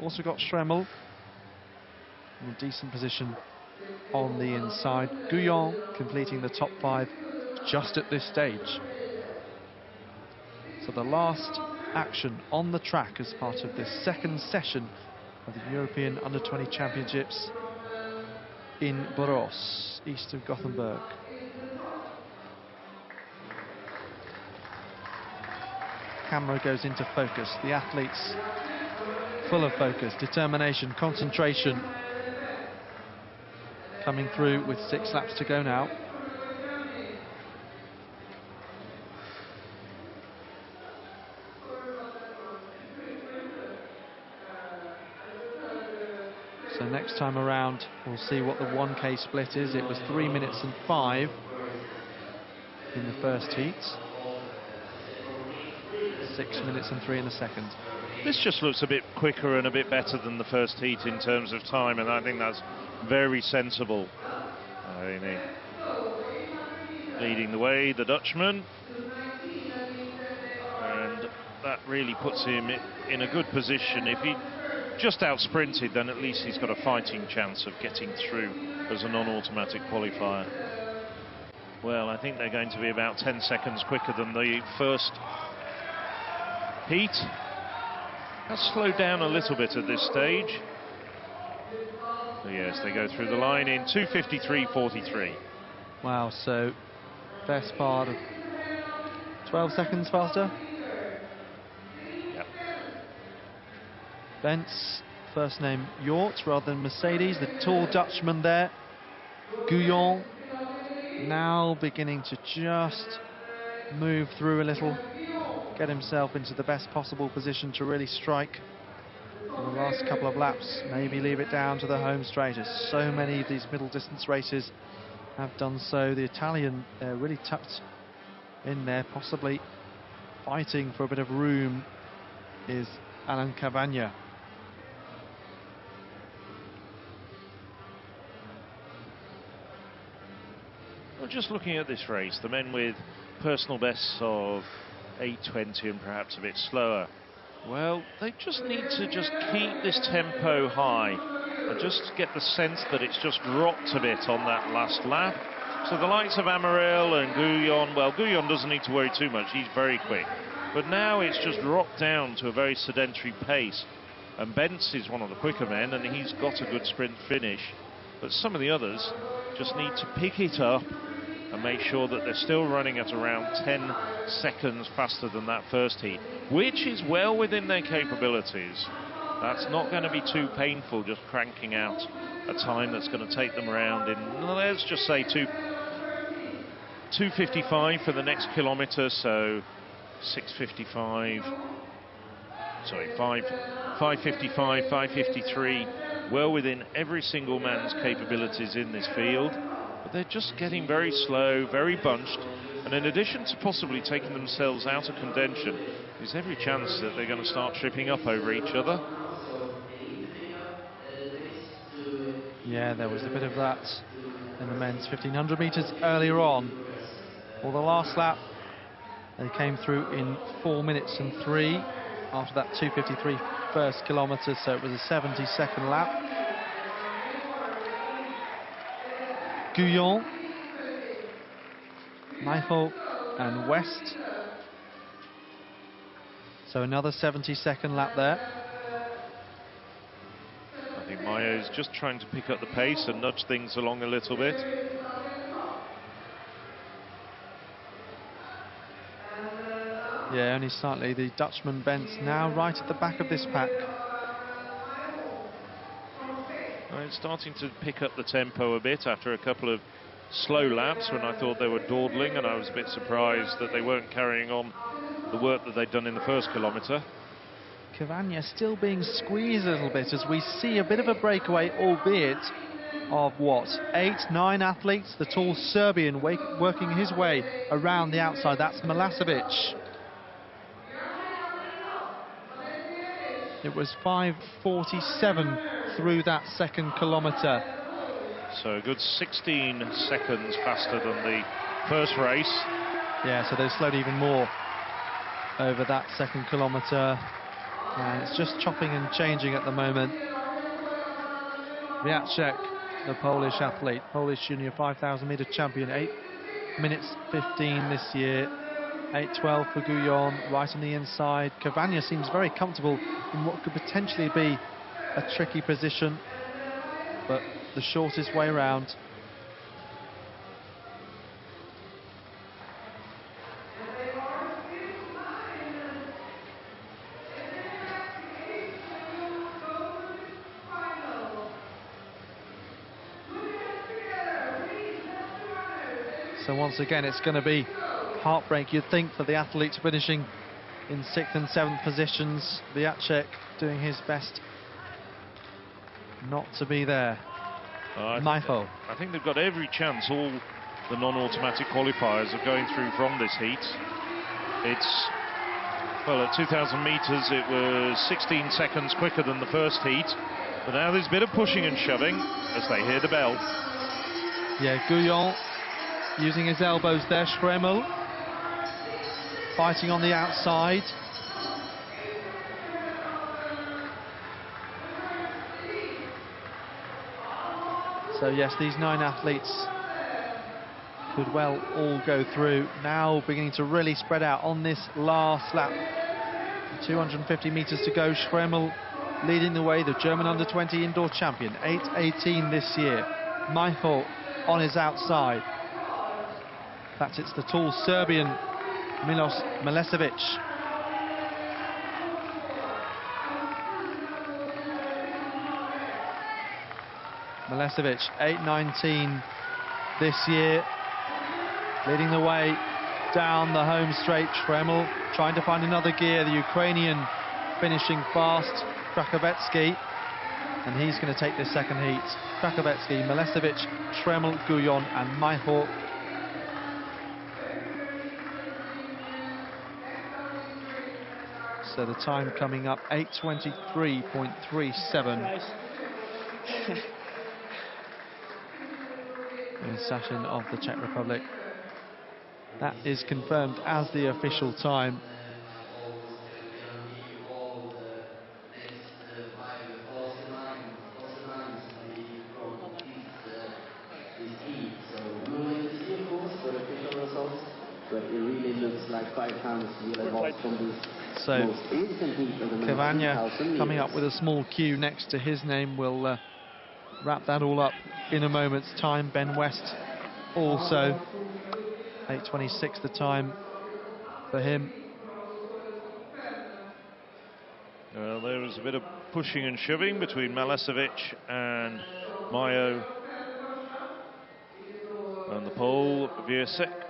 Also got Schremmel in a decent position on the inside. Guyon completing the top 5 just at this stage. So the last action on the track as part of this second session of the European Under-20 Championships in Borås, east of Gothenburg. Camera goes into focus. The athletes full of focus, determination, concentration, coming through with 6 laps to go now. So next time around, we'll see what the 1K split is. It was 3 minutes and 5 in the first heat. 6 minutes and 3 in the second. This just looks a bit quicker and a bit better than the first heat in terms of time, and I think that's very sensible. Leading the way, the Dutchman, and that really puts him in a good position. If he just out-sprinted, then at least he's got a fighting chance of getting through as a non-automatic qualifier. Well, I think they're going to be about 10 seconds quicker than the first heat. Has slowed down a little bit at this stage. So yes, they go through the line in 2:53.43. Wow, so best part of 12 seconds faster. Yep. Bentz, first name Hjort rather than Mercedes, the tall Dutchman there. Guyon now beginning to just move through a little, get himself into the best possible position to really strike in the last couple of laps, maybe leave it down to the home straight, as so many of these middle distance races have done so. The Italian really tucked in there, possibly fighting for a bit of room, is Alan Cavagna. Well, just looking at this race, the men with personal bests of 8:20 and perhaps a bit slower, well, they just need to just keep this tempo high and just get the sense that it's just dropped a bit on that last lap. So the likes of Amaril and Guyon, well, Guyon doesn't need to worry too much, he's very quick. But now it's just dropped down to a very sedentary pace. And Bentz is one of the quicker men, and he's got a good sprint finish. But some of the others just need to pick it up and make sure that they're still running at around 10 seconds faster than that first heat, which is well within their capabilities. That's not going to be too painful, just cranking out a time that's going to take them around in, let's just say, 2:55 for the next kilometre, so 6:55, sorry, 5:55, 5:53, well within every single man's capabilities in this field. But they're just getting very slow, very bunched, and in addition to possibly taking themselves out of contention, there's every chance that they're going to start tripping up over each other. Yeah, there was a bit of that in the men's 1500 metres earlier on. Well, the last lap, they came through in 4 minutes and 3 after that 2:53 first kilometre, so it was a 70-second lap. Guyon, Maijó and West. So another 70-second lap there. I think Maijó's just trying to pick up the pace and nudge things along a little bit. Yeah, only slightly. The Dutchman Bentz now right at the back of this pack. It's starting to pick up the tempo a bit after a couple of slow laps when I thought they were dawdling, and I was a bit surprised that they weren't carrying on the work that they'd done in the first kilometre. Cavagna still being squeezed a little bit as we see a bit of a breakaway, albeit of what, 8-9 athletes. The tall Serbian working his way around the outside. That's Milasevic. It was 5:47 through that second kilometre. So a good 16 seconds faster than the first race. Yeah, so they've slowed even more over that second kilometre. And it's just chopping and changing at the moment. Jacek, the Polish athlete, Polish junior 5,000 meter champion, 8 minutes 15 this year. 8:12 for Guyon, right on the inside. Cavagna seems very comfortable in what could potentially be a tricky position, but the shortest way around. So once again, it's going to be heartbreak, you'd think, for the athletes finishing in 6th and 7th positions. Jacek doing his best not to be there. Maijó. I think they've got every chance, all the non-automatic qualifiers, of going through from this heat. It's, well, at 2,000 metres it was 16 seconds quicker than the first heat, but now there's a bit of pushing and shoving as they hear the bell. Yeah, Guyon using his elbows there. Schremmel fighting on the outside. So yes, these 9 athletes could well all go through. Now beginning to really spread out on this last lap. 250 metres to go. Schremmel leading the way, the German under-20 indoor champion, 8:18 this year. Maijó on his outside. In fact, it's the tall Serbian Milos Milesevic. Milesevic, 8:19 this year, leading the way down the home straight. Schremmel trying to find another gear. The Ukrainian finishing fast, Krakowecki, and he's going to take this second heat. Krakowecki, Milesevic, Schremmel, Guyon and Maijó. So the time coming up, 8:23.37. In Sachin of the Czech Republic. That is confirmed as the official time. So Cavagna coming up with a small Q next to his name. We'll wrap that all up in a moment's time. Ben West also, 8:26 the time for him. Well, there was a bit of pushing and shoving between Milesevic and Maijó and the Pole, Jacek.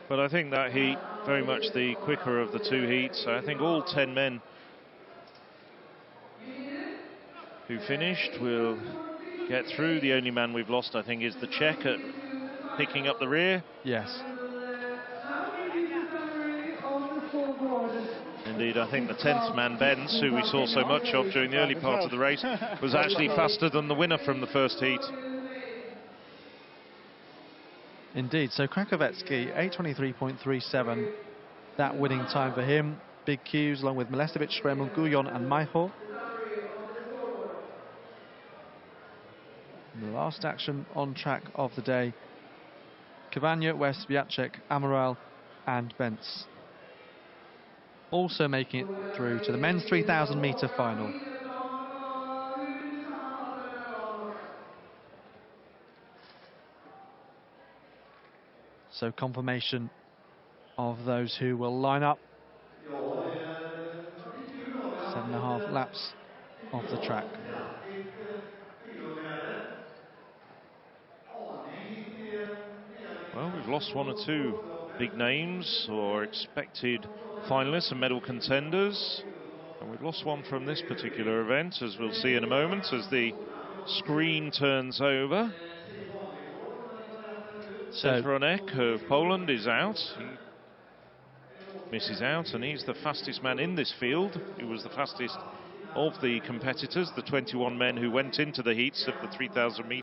But I think that heat, very much the quicker of the 2 heats. I think all 10 men who finished will get through. The only man we've lost, I think, is the Czech at picking up the rear. Yes. Indeed, I think the 10th man, Benz, who we saw so much of during the early part of the race, was actually faster than the winner from the first heat. Indeed, so Krakowecki, 8:23.37, that winning time for him. Big Qs along with Milesevic, Schremmel, Guyon and Maijó. The last action on track of the day, Cavagna, West, Jacek, Amaral and Bentz. Also making it through to the men's 3,000 metre final. So confirmation of those who will line up. 7.5 laps off the track. Well, we've lost 1 or 2 big names or expected finalists and medal contenders, and we've lost 1 from this particular event, as we'll see in a moment as the screen turns over. Cezronek of Poland is out. He misses out, and he's the fastest man in this field. He was the fastest of the competitors, the 21 men who went into the heats of the 3,000 metres.